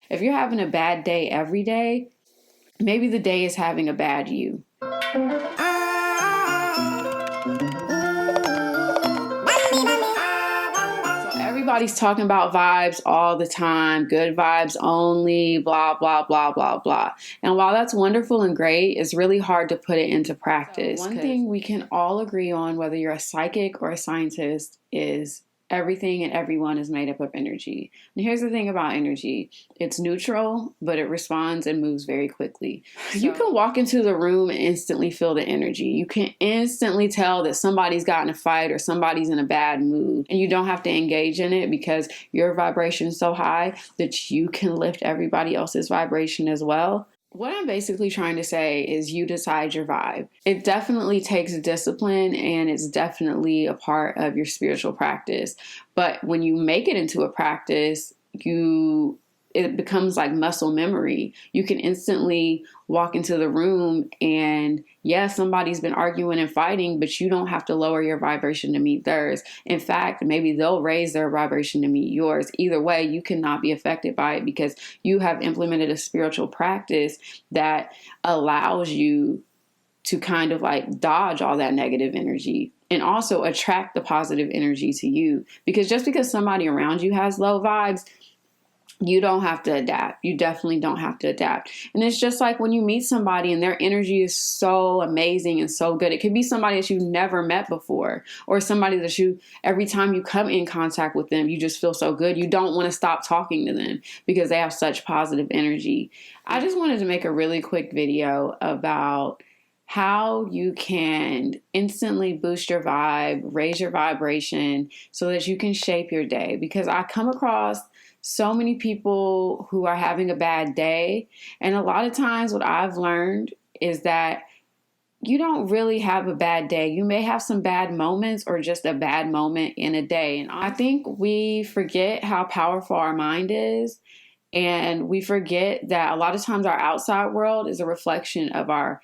If you're having a bad day every day, maybe the day is having a bad you. Everybody's talking about vibes all the time, good vibes only, blah, blah, blah, blah, blah. And while that's wonderful and great, it's really hard to put it into practice. So one thing we can all agree on, whether you're a psychic or a scientist, is everything and everyone is made up of energy. And here's the thing about energy. It's neutral, but it responds and moves very quickly. You can walk into the room and instantly feel the energy. You can instantly tell that somebody's gotten a fight or somebody's in a bad mood. And you don't have to engage in it because your vibration is so high that you can lift everybody else's vibration as well. What I'm basically trying to say is you decide your vibe. It definitely takes discipline and it's definitely a part of your spiritual practice. But when you make it into a practice, it becomes like muscle memory. You can instantly walk into the room and yes, somebody's been arguing and fighting, but you don't have to lower your vibration to meet theirs. In fact, maybe they'll raise their vibration to meet yours. Either way, you cannot be affected by it because you have implemented a spiritual practice that allows you to kind of like dodge all that negative energy and also attract the positive energy to you. Because just because somebody around you has low vibes, you don't have to adapt. You definitely don't have to adapt. And it's just like when you meet somebody and their energy is so amazing and so good. It could be somebody that you've never met before or somebody that every time you come in contact with them, you just feel so good. You don't want to stop talking to them because they have such positive energy. I just wanted to make a really quick video about how you can instantly boost your vibe, raise your vibration so that you can shape your day. Because I come across so many people who are having a bad day. And a lot of times what I've learned is that you don't really have a bad day. You may have some bad moments or just a bad moment in a day. And I think we forget how powerful our mind is. And we forget that a lot of times our outside world is a reflection of our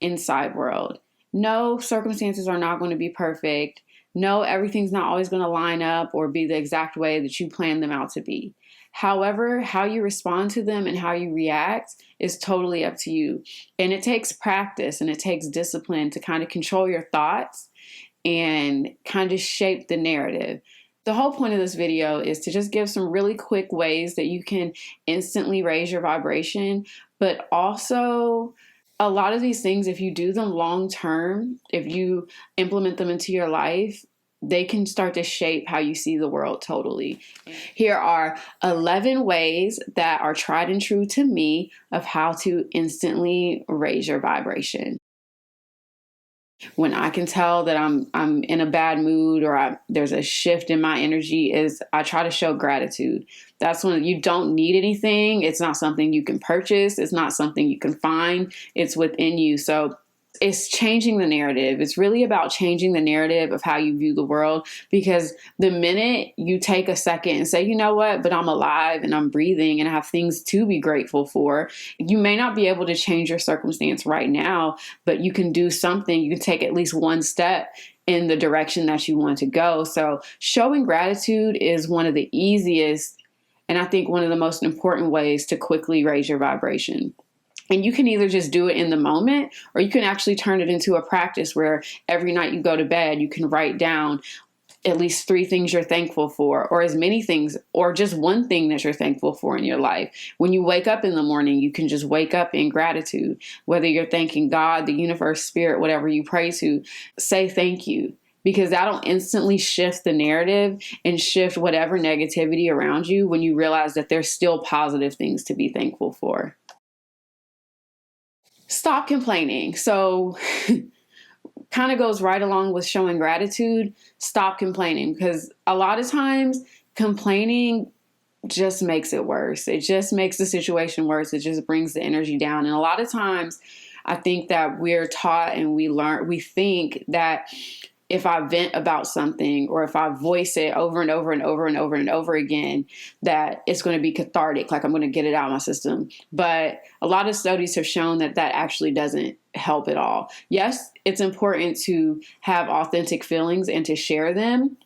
inside world. No, circumstances are not going to be perfect. No, everything's not always going to line up or be the exact way that you plan them out to be. However, how you respond to them and how you react is totally up to you. And it takes practice and it takes discipline to kind of control your thoughts and kind of shape the narrative. The whole point of this video is to just give some really quick ways that you can instantly raise your vibration, but also a lot of these things, if you do them long term, if you implement them into your life, they can start to shape how you see the world totally. Here are 11 ways that are tried and true to me of how to instantly raise your vibration. When I can tell that I'm in a bad mood or there's a shift in my energy is I try to show gratitude. That's when you don't need anything. It's not something you can purchase. It's not something you can find. It's within you. So it's changing the narrative. It's really about changing the narrative of how you view the world, because the minute you take a second and say, you know what, but I'm alive and I'm breathing and I have things to be grateful for, you may not be able to change your circumstance right now, but you can do something. You can take at least one step in the direction that you want to go. So showing gratitude is one of the easiest and I think one of the most important ways to quickly raise your vibration. And you can either just do it in the moment, or you can actually turn it into a practice where every night you go to bed, you can write down at least 3 things you're thankful for, or as many things, or just one thing that you're thankful for in your life. When you wake up in the morning, you can just wake up in gratitude. Whether you're thanking God, the universe, spirit, whatever you pray to, say thank you. Because that'll instantly shift the narrative and shift whatever negativity around you when you realize that there's still positive things to be thankful for. Stop complaining. So kind of goes right along with showing gratitude. Stop complaining, because a lot of times complaining just makes it worse. It just makes the situation worse. It just brings the energy down. And a lot of times I think that we're taught and we think that if I vent about something or if I voice it over and over and over and over and over again, that it's going to be cathartic, like I'm going to get it out of my system. But a lot of studies have shown that that actually doesn't help at all. Yes, it's important to have authentic feelings and to share them.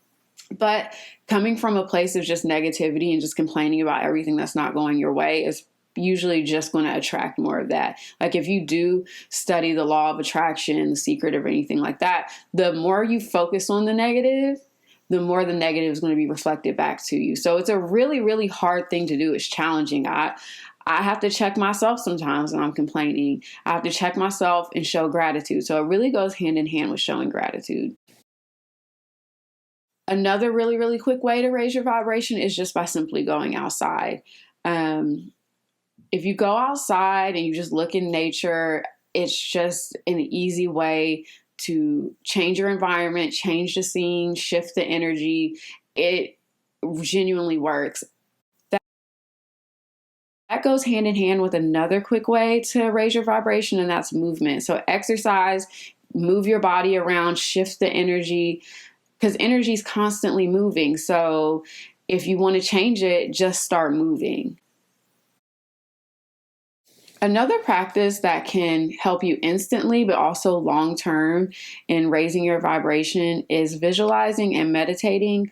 But coming from a place of just negativity and just complaining about everything that's not going your way is usually just going to attract more of that. Like if you do study the law of attraction, the secret of anything like that, the more you focus on the negative, the more the negative is going to be reflected back to you. So it's a really, really hard thing to do. It's challenging. I have to check myself sometimes when I'm complaining. I have to check myself and show gratitude. So it really goes hand in hand with showing gratitude. Another really, really quick way to raise your vibration is just by simply going outside. If you go outside and you just look in nature, it's just an easy way to change your environment, change the scene, shift the energy. It genuinely works. That goes hand in hand with another quick way to raise your vibration, and that's movement. So exercise, move your body around, shift the energy, because energy is constantly moving. So if you want to change it, just start moving. Another practice that can help you instantly, but also long term in raising your vibration is visualizing and meditating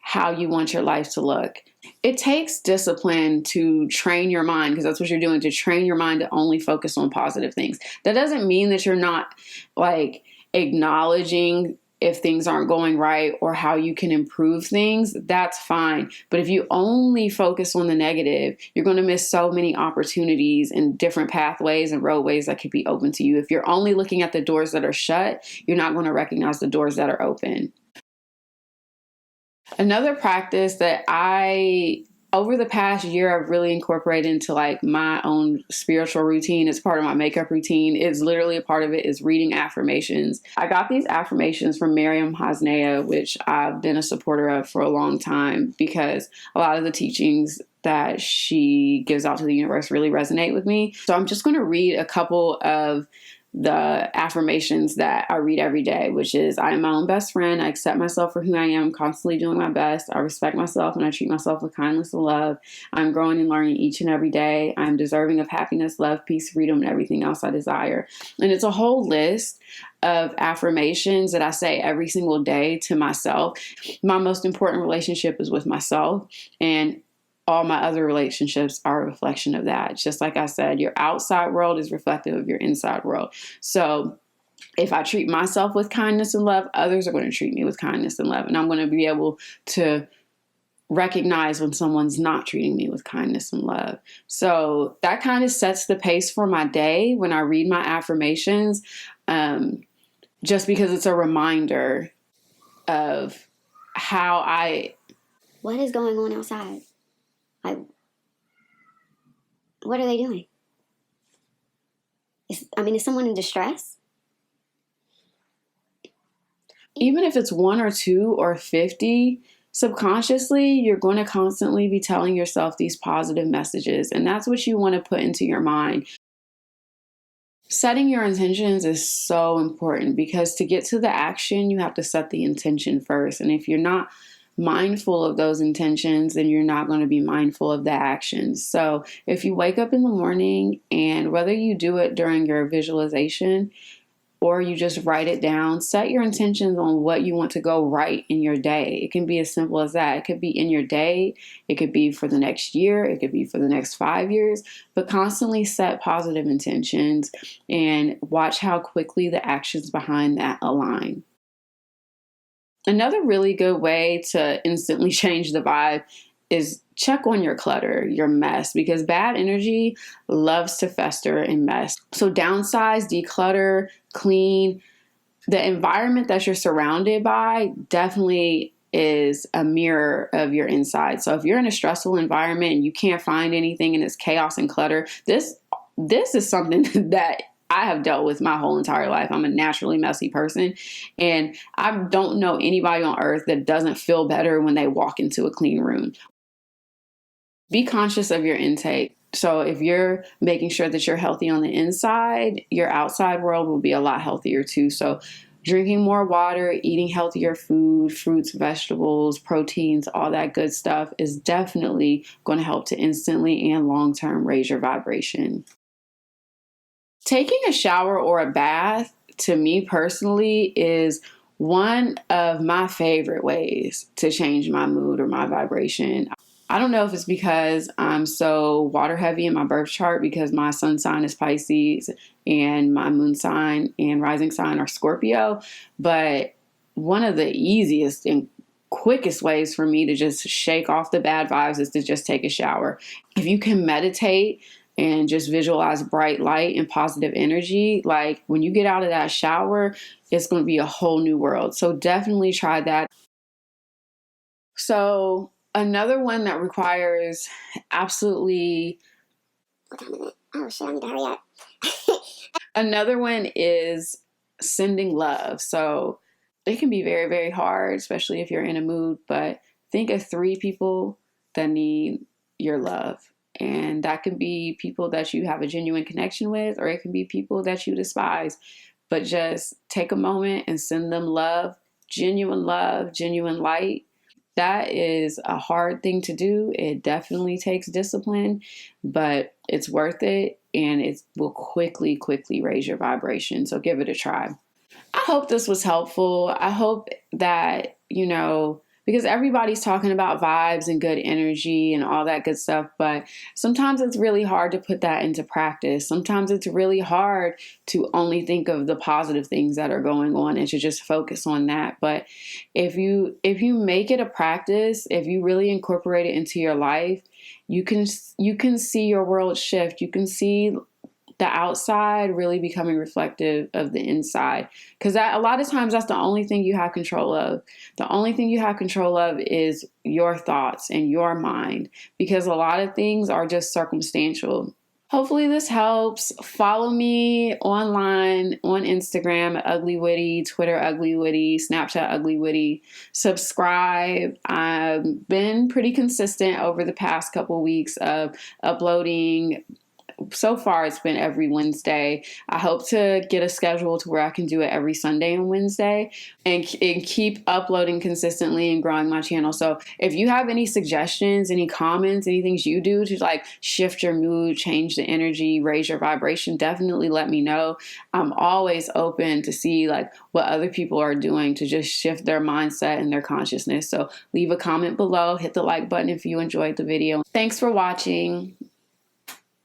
how you want your life to look. It takes discipline to train your mind, because that's what you're doing, to train your mind to only focus on positive things. That doesn't mean that you're not like acknowledging if things aren't going right or how you can improve things. That's fine. But if you only focus on the negative, you're going to miss so many opportunities and different pathways and roadways that could be open to you. If you're only looking at the doors that are shut, you're not going to recognize the doors that are open. Another practice that over the past year, I've really incorporated into like my own spiritual routine. It's part of my makeup routine. It's literally a part of it is reading affirmations. I got these affirmations from Miriam Hasnea, which I've been a supporter of for a long time, because a lot of the teachings that she gives out to the universe really resonate with me. So I'm just going to read a couple of the affirmations that I read every day, which is: I am my own best friend. I accept myself for who I am, constantly doing my best. I respect myself and I treat myself with kindness and love. I'm growing and learning each and every day. I'm deserving of happiness, love, peace, freedom, and everything else I desire. And it's a whole list of affirmations that I say every single day to myself. My most important relationship is with myself, and all my other relationships are a reflection of that. Just like I said, your outside world is reflective of your inside world. So if I treat myself with kindness and love, others are going to treat me with kindness and love. And I'm going to be able to recognize when someone's not treating me with kindness and love. So that kind of sets the pace for my day when I read my affirmations, just because it's a reminder of how What is going on outside? Like, what are they doing? Is someone in distress? Even if it's 1 or 2 or 50, subconsciously, you're going to constantly be telling yourself these positive messages. And that's what you want to put into your mind. Setting your intentions is so important, because to get to the action, you have to set the intention first. And if you're not mindful of those intentions, then you're not going to be mindful of the actions. So if you wake up in the morning, and whether you do it during your visualization or you just write it down, set your intentions on what you want to go right in your day. It can be as simple as that. It could be in your day. It could be for the next year. It could be for the next 5 years. But constantly set positive intentions and watch how quickly the actions behind that align. Another really good way to instantly change the vibe is check on your clutter, your mess, because bad energy loves to fester and mess. So downsize, declutter, clean. The environment that you're surrounded by definitely is a mirror of your inside. So if you're in a stressful environment and you can't find anything and it's chaos and clutter, this is something that I have dealt with my whole entire life. I'm a naturally messy person, and I don't know anybody on earth that doesn't feel better when they walk into a clean room. Be conscious of your intake. So if you're making sure that you're healthy on the inside, your outside world will be a lot healthier too. So drinking more water, eating healthier food, fruits, vegetables, proteins, all that good stuff is definitely going to help to instantly and long-term raise your vibration. Taking a shower or a bath, to me personally, is One of my favorite ways to change my mood or my vibration, I don't know if it's because I'm so water heavy in my birth chart because my sun sign is Pisces and my moon sign and rising sign are Scorpio, but one of the easiest and quickest ways for me to just shake off the bad vibes is to just take a shower. If you can meditate and just visualize bright light and positive energy, like when you get out of that shower, it's going to be a whole new world. So definitely try that. So another one that requires absolutely, what time is it? Oh shit, I need to hurry up. another one is sending love. So it can be very, very hard, especially if you're in a mood, but think of 3 people that need your love. And that can be people that you have a genuine connection with, or it can be people that you despise. But just take a moment and send them love, genuine light. That is a hard thing to do. It definitely takes discipline, but it's worth it, and it will quickly raise your vibration. So give it a try. I hope this was helpful. I hope that, because everybody's talking about vibes and good energy and all that good stuff, but sometimes it's really hard to put that into practice. Sometimes it's really hard to only think of the positive things that are going on and to just focus on that. But if you make it a practice, if you really incorporate it into your life, you can see your world shift. You can see the outside really becoming reflective of the inside. Because a lot of times that's the only thing you have control of. The only thing you have control of is your thoughts and your mind, because a lot of things are just circumstantial. Hopefully this helps. Follow me online on Instagram at Ugly Witty, Twitter Ugly Witty, Snapchat Ugly Witty. Subscribe. I've been pretty consistent over the past couple weeks of uploading. So far, it's been every Wednesday. I hope to get a schedule to where I can do it every Sunday and Wednesday and keep uploading consistently and growing my channel. So if you have any suggestions, any comments, any things you do to like shift your mood, change the energy, raise your vibration, definitely let me know. I'm always open to see like what other people are doing to just shift their mindset and their consciousness. So leave a comment below, hit the like button if you enjoyed the video. Thanks for watching.